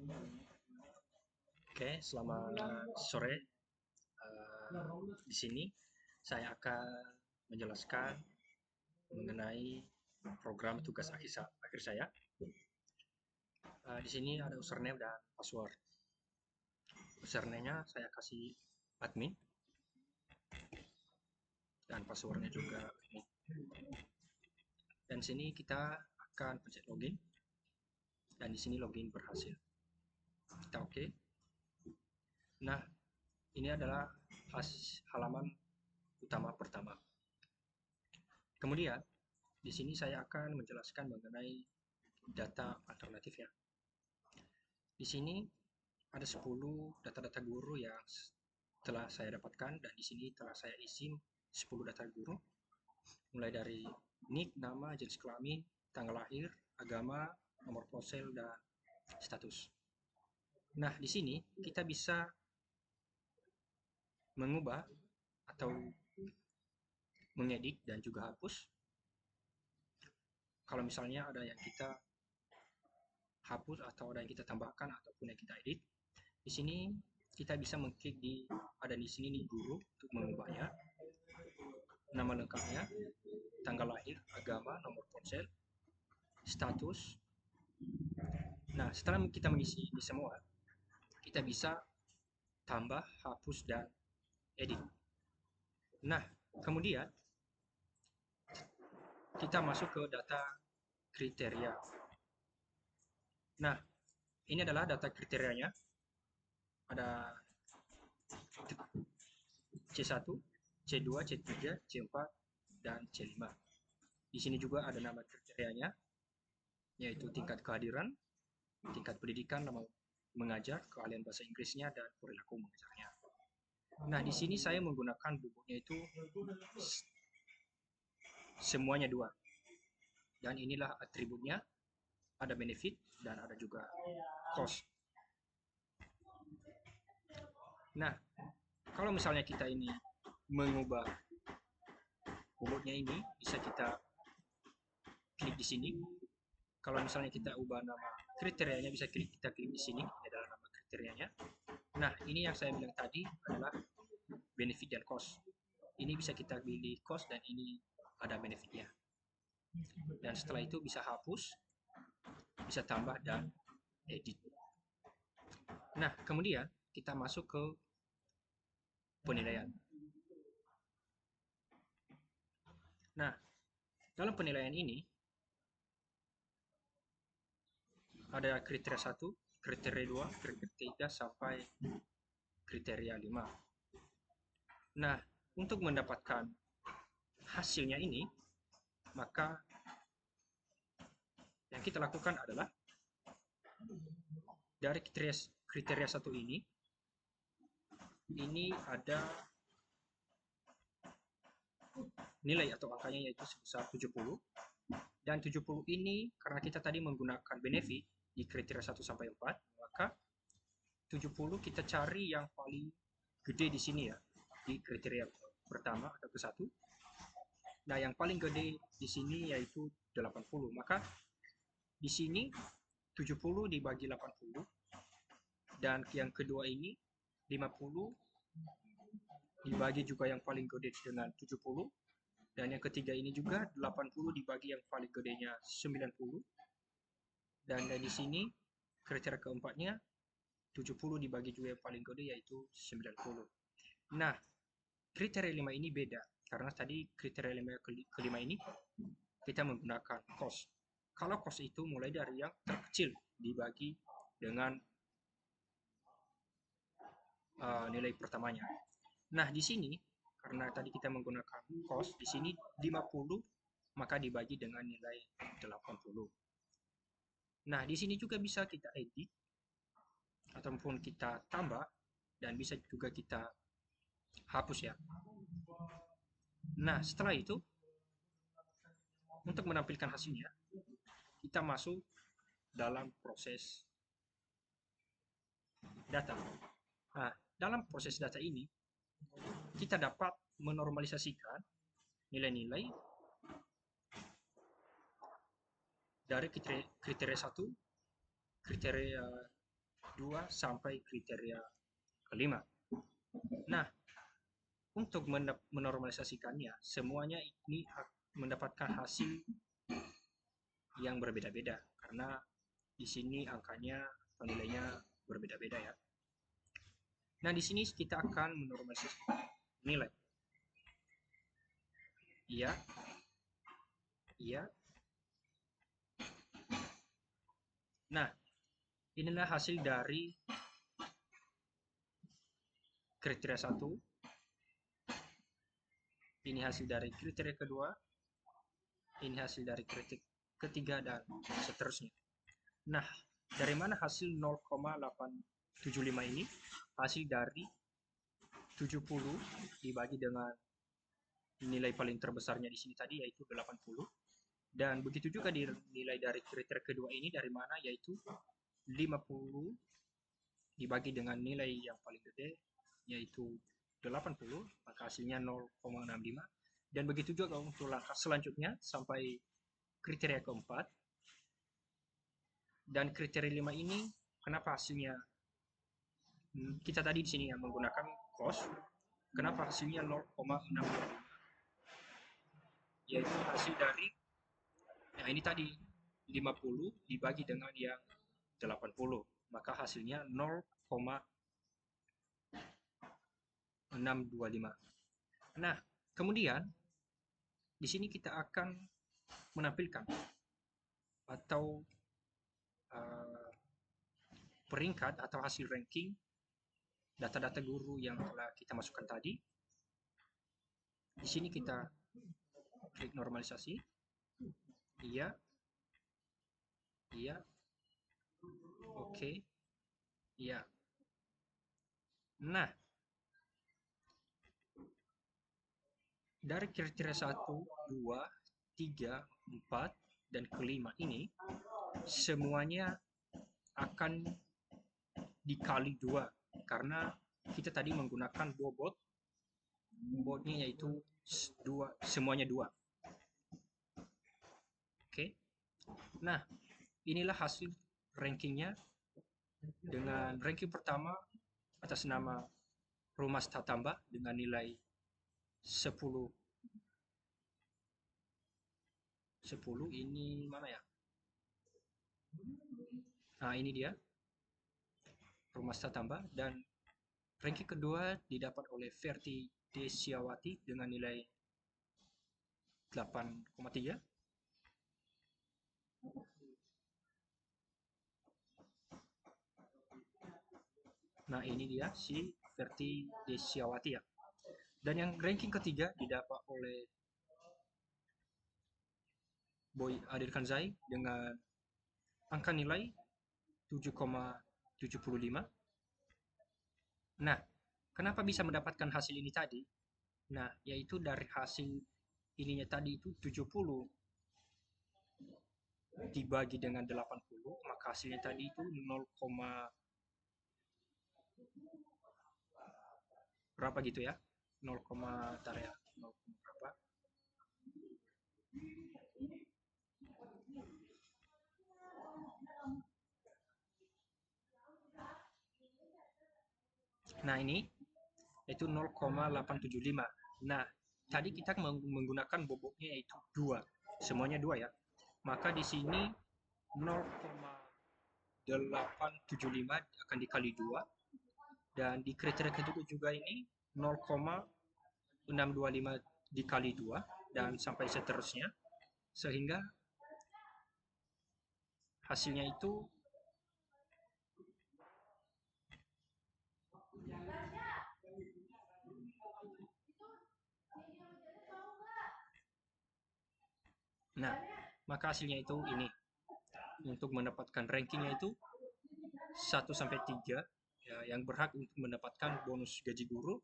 Oke, selamat sore. Di sini saya akan menjelaskan mengenai program tugas akhir saya. Di sini ada username dan password. Username-nya saya kasih admin dan passwordnya juga admin. Dan sini kita akan pencet login dan di sini login berhasil. Kita oke. Nah, ini adalah halaman utama pertama. Kemudian di sini saya akan menjelaskan mengenai data alternatifnya. Di sini ada 10 data-data guru yang telah saya dapatkan dan di sini telah saya isi 10 data guru mulai dari nick, nama, jenis kelamin, tanggal lahir, agama, nomor ponsel dan status. Nah, di sini kita bisa mengubah atau mengedit dan juga hapus. Kalau misalnya ada yang kita hapus atau ada yang kita tambahkan ataupun yang kita edit, di sini kita bisa mengklik ada di sini nih guru untuk mengubahnya, nama lengkapnya, tanggal lahir, agama, nomor ponsel, status. Nah, setelah kita mengisi ini semua, kita bisa tambah, hapus, dan edit. Nah, kemudian kita masuk ke data kriteria. Nah, ini adalah data kriterianya. Ada C1, C2, C3, C4, dan C5. Di sini juga ada nama kriterianya, yaitu tingkat kehadiran, tingkat pendidikan, nama mengajar, keahlian bahasa Inggrisnya, dan perilaku mengajarnya. Nah, di sini saya menggunakan bukunya itu semuanya 2. Dan inilah atributnya, ada benefit dan ada juga cost. Nah, kalau misalnya kita ini mengubah bobotnya ini, bisa kita klik di sini. Kalau misalnya kita ubah nama kriterianya, bisa kita klik di sini. Ini adalah nama kriterianya. Nah, ini yang saya bilang tadi adalah benefit dan cost. Ini bisa kita pilih cost dan ini ada benefitnya. Dan setelah itu bisa hapus, bisa tambah dan edit. Nah, kemudian kita masuk ke penilaian. Nah, dalam penilaian ini ada kriteria 1, kriteria 2, kriteria 3 sampai kriteria 5. Nah, untuk mendapatkan hasilnya ini, maka yang kita lakukan adalah dari kriteria 1 ini ada nilai atau angkanya yaitu sebesar 70. Dan 70 ini karena kita tadi menggunakan benefit di kriteria 1 sampai 4, maka 70 kita cari yang paling gede di sini ya, di kriteria pertama atau ke 1. Nah, yang paling gede di sini yaitu 80. Maka di sini 70 dibagi 80 dan yang kedua ini 50 dibagi juga yang paling gede dengan 70 dan yang ketiga ini juga 80 dibagi yang paling gedenya 90 dan di sini kriteria keempatnya 70 dibagi juga yang paling gede yaitu 90. Nah, kriteria 5 ini beda karena tadi kriteria kelima ini kita menggunakan cost. Kalau cost itu mulai dari yang terkecil dibagi dengan nilai pertamanya. Nah, di sini karena tadi kita menggunakan cost, di sini 50 maka dibagi dengan nilai 80. Nah, di sini juga bisa kita edit ataupun kita tambah dan bisa juga kita hapus ya. Nah, setelah itu untuk menampilkan hasilnya kita masuk dalam proses data. Nah, dalam proses data ini kita dapat menormalisasikan nilai-nilai dari kriteria 1, kriteria 2 sampai kriteria kelima. Nah, untuk menormalisasikannya, semuanya ini mendapatkan hasil yang berbeda-beda karena di sini angkanya atau nilainya berbeda-beda ya. Nah, di sini kita akan menormalisasikan nilai. Iya, iya. Nah, inilah hasil dari kriteria 1. Ini hasil dari kriteria kedua. Ini hasil dari kriteria ketiga dan seterusnya. Nah, dari mana hasil 0,875 ini? Hasil dari 70 dibagi dengan nilai paling terbesarnya di sini tadi yaitu 80. Dan begitu juga nilai dari kriteria kedua ini dari mana, yaitu 50 dibagi dengan nilai yang paling gede yaitu 80, maka hasilnya 0,65. Dan begitu juga untuk langkah selanjutnya sampai kriteria keempat. Dan kriteria 5 ini kenapa hasilnya kita tadi di sini yang menggunakan cos, kenapa hasilnya 0,65, yaitu hasil dari ini tadi 50 dibagi dengan yang 80, maka hasilnya 0,625. Nah, kemudian di sini kita akan menampilkan atau peringkat atau hasil ranking data-data guru yang telah kita masukkan tadi. Di sini kita klik normalisasi. Iya. Iya. Oke. Iya. Nah, dari kriteria 1, 2, 3, 4, dan kelima ini semuanya akan dikali 2 karena kita tadi menggunakan bobotnya yaitu 2, semuanya 2. Oke. Nah, inilah hasil rankingnya dengan ranking pertama atas nama Rumas Tatamba dengan nilai 10. Ini mana ya? Nah, ini dia Rumas Tatamba. Dan ranking kedua didapat oleh Verti Desiawati dengan nilai 8,3. Nah, ini dia si Verti Desiawati ya. Dan yang ranking ketiga didapat oleh Boy Adir Kanzai dengan angka nilai 7,75. Nah, kenapa bisa mendapatkan hasil ini tadi? Nah, yaitu dari hasil ininya tadi itu 70 dibagi dengan 80, maka hasilnya tadi itu 0, berapa gitu ya? 0, tar ya, 0, berapa? Nah, ini yaitu 0,875. Nah, tadi kita menggunakan bobotnya yaitu 2. Semuanya 2 ya. Maka di sini 0,875 akan dikali 2. Dan di kriteria kedua juga ini 0,625 dikali 2 dan sampai seterusnya. Sehingga hasilnya itu nah, maka hasilnya itu ini. Untuk mendapatkan rankingnya itu 1 sampai 3 ya, yang berhak untuk mendapatkan bonus gaji guru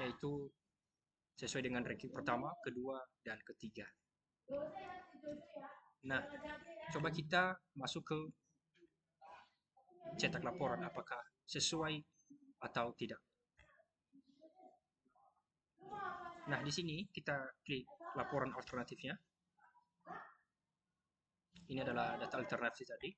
yaitu sesuai dengan ranking pertama, kedua, dan ketiga. Nah, coba kita masuk ke cetak laporan apakah sesuai atau tidak. Nah, di sini kita klik laporan alternatifnya. Ini adalah data alternatif tadi.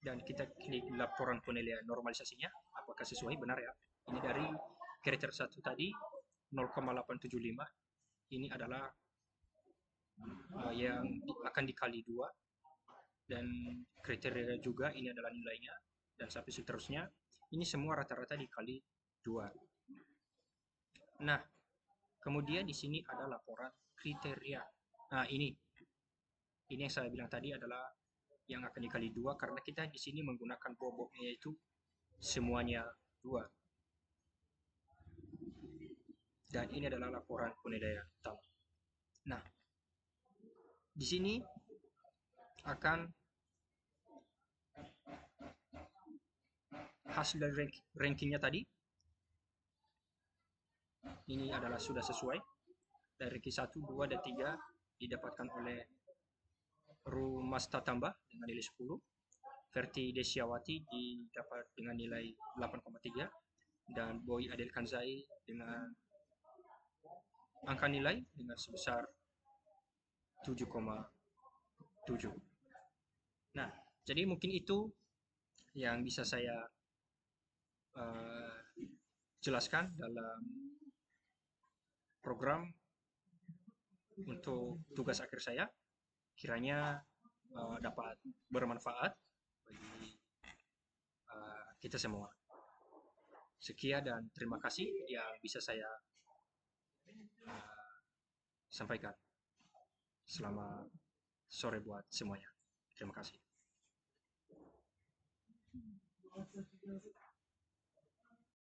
dan kita klik laporan penilaian normalisasinya, apakah sesuai, benar ya. Ini dari kriteria 1 tadi 0,875, ini adalah yang akan dikali 2, dan kriteria juga ini adalah nilainya, dan sampai seterusnya. Ini semua rata-rata dikali 2. Nah, kemudian di sini ada laporan kriteria. Nah, ini yang saya bilang tadi adalah yang akan dikali 2 karena kita di sini menggunakan bobotnya yaitu semuanya 2. Dan ini adalah laporan penilaian utama. Nah, di sini akan hasil dari rankingnya tadi. Ini adalah sudah sesuai. Dari ranking 1, 2, dan 3 didapatkan oleh Rumasta Tambah dengan nilai 10. Verti Desiawati didapat dengan nilai 8,3. Dan Boy Adel Kanzai dengan angka nilai dengan sebesar 7,7. Nah, jadi mungkin itu yang bisa saya jelaskan dalam program untuk tugas akhir saya. Kiranya dapat bermanfaat bagi kita semua. Sekian dan terima kasih yang bisa saya sampaikan. Selamat sore buat semuanya. Terima kasih.